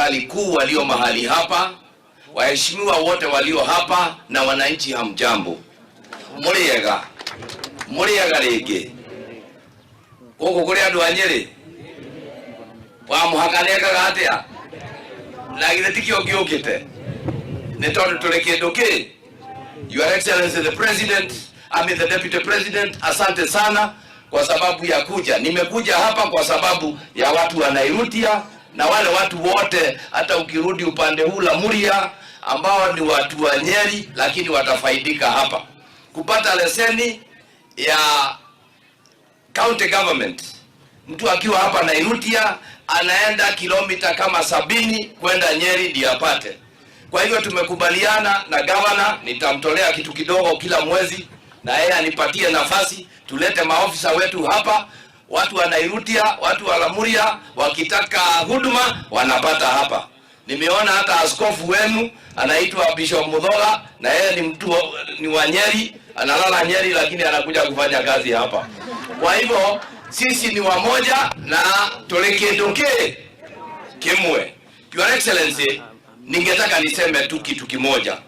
serikali kuu walio mahali hapa, waheshimiwa wote walio hapa na wananchi hamjambo. Muriega rege. Koko kuri andu anyeri. Wa muhakaneka gatia. Na githeti kio giukite. Ni tondu tuli kindu ki. Your Excellency the President, the Deputy President, asante sana kwa sababu ya kuja. Nimekuja hapa kwa sababu ya watu wa Nairutia na wale watu wote, hata ukirudi upande huu la Muria, ambao ni watu wa Nyeri lakini watafaidika hapa kupata leseni ya county government. Mtu akiwa hapa Nairutia anaenda kilomita kama 70 kwenda Nyeri ndio apate. Kwa hivyo tumekubaliana na governor, nitamtolea kitu kidogo kila mwezi na yeye anipatie nafasi tulete maofisa wetu hapa. Watu wa Nairutia, watu wa Lamuria wakitaka huduma wanapata hapa. Nimeona hata askofu wenu anaitwa Bishop Mudhoga, na yeye ni wa Nyeri, analala Nyeri lakini anakuja kufanya kazi hapa. Kwa hivyo sisi ni wamoja na tulekedoke kimwe. Your Excellency, ningetaka niseme tu kitu kimoja.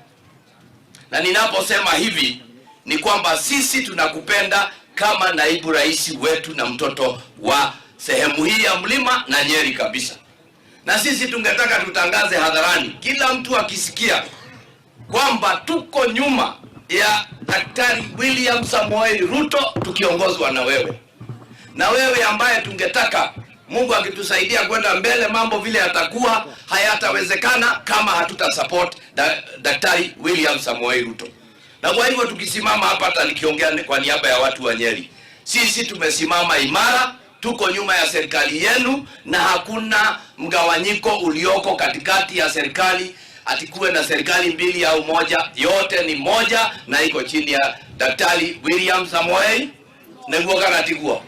Na ninaposema hivi ni kwamba sisi tunakupenda kama naibu rais wetu na mtoto wa sehemu hii ya mlima na Nyeri kabisa. Na sisi tungetaka tutangaze hadharani, kila mtu akisikia kwamba tuko nyuma ya Daktari William Samoei Ruto tukiongozwa na wewe. Na wewe ambaye tungetaka Mungu akitusaidia kwenda mbele, mambo vile yatakuwa hayatawezekana kama hatuta support Daktari William Samoei Ruto. Na kwa hivyo tukisimama hapa, hata nikiongea kwa niaba ya watu wa Nyeri, sisi tumesimama imara, tuko nyuma ya serikali yenu na hakuna mgawanyiko ulioko katikati ya serikali, atikuwe na serikali mbili au moja, yote ni moja na iko chini ya Daktari William Samoei na nguoka natiguo.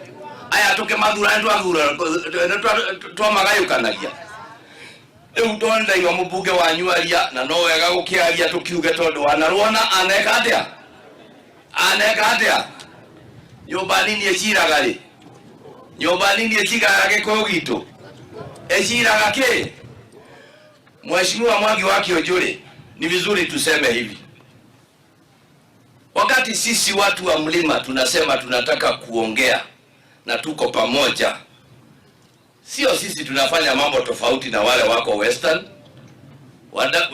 Aya toke madura twa magayukanagia. Utonda iwa mubuge wa nyuaria na no wega gukiaria tukiuge tondu wanaruona aneka atia nyumba nini eciraga ri nyumba nini eciraga giko gitu eciraga ki. Mheshimiwa Mwangi wa Kionjuri, ni vizuri tuseme hivi, wakati sisi watu wa mlima tunasema tunataka kuongea na tuko pamoja, sio sisi tunafanya mambo tofauti na wale wako Western.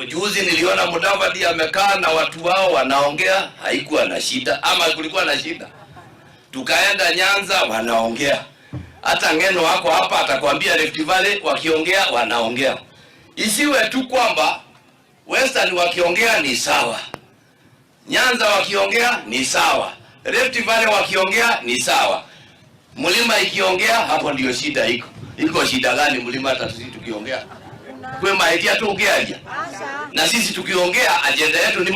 Juzi niliona Mudavadi amekaa na watu wao wanaongea, haikuwa na shida ama kulikuwa na shida. Tukaenda Nyanza wanaongea. Hata Ngeno wako hapa atakwambia Rift Valley wakiongea wanaongea. Isiwe tu kwamba Western wakiongea ni sawa, Nyanza wakiongea ni sawa, Rift Valley wakiongea ni sawa, mlima ikiongea hapo ndio shida iko. Iko shida gani mlima hata sisi tukiongea? Kwa maana tu ungeaje? Na sisi tukiongea agenda yetu ni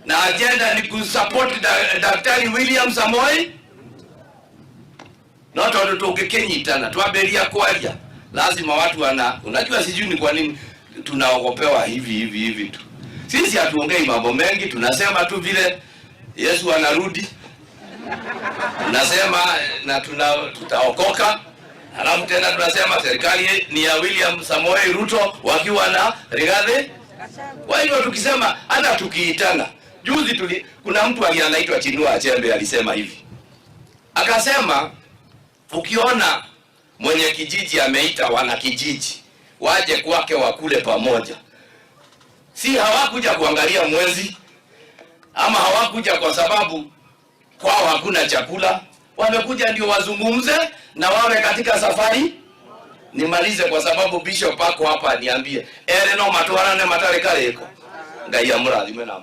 na agenda ni kusupport Daktari William Samoei. Na watu tukekenyitana tuaberia kwaja. Lazima watu unajua sijui ni kwa nini tunaogopewa hivi tu. Sisi hatuongei mambo mengi, tunasema tu vile Yesu anarudi. Tunasema na tutaokoka. Halafu tena tunasema serikali ni ya William Samoei Ruto wakiwa na Rigathi. Kwa hivyo tukisema hata tukiitana, juzi kuna mtu anaitwa Chinua Achebe alisema hivi. Akasema ukiona mwenye kijiji ameita wana kijiji waje kwake wakule pamoja, si hawakuja kuangalia mwezi ama hawakuja kwa sababu kwao hakuna chakula, wamekuja ndio wazungumze na wawe katika safari. Nimalize kwa sababu Bishop ako hapa niambie no matwarane matare kareko ngai amurathime na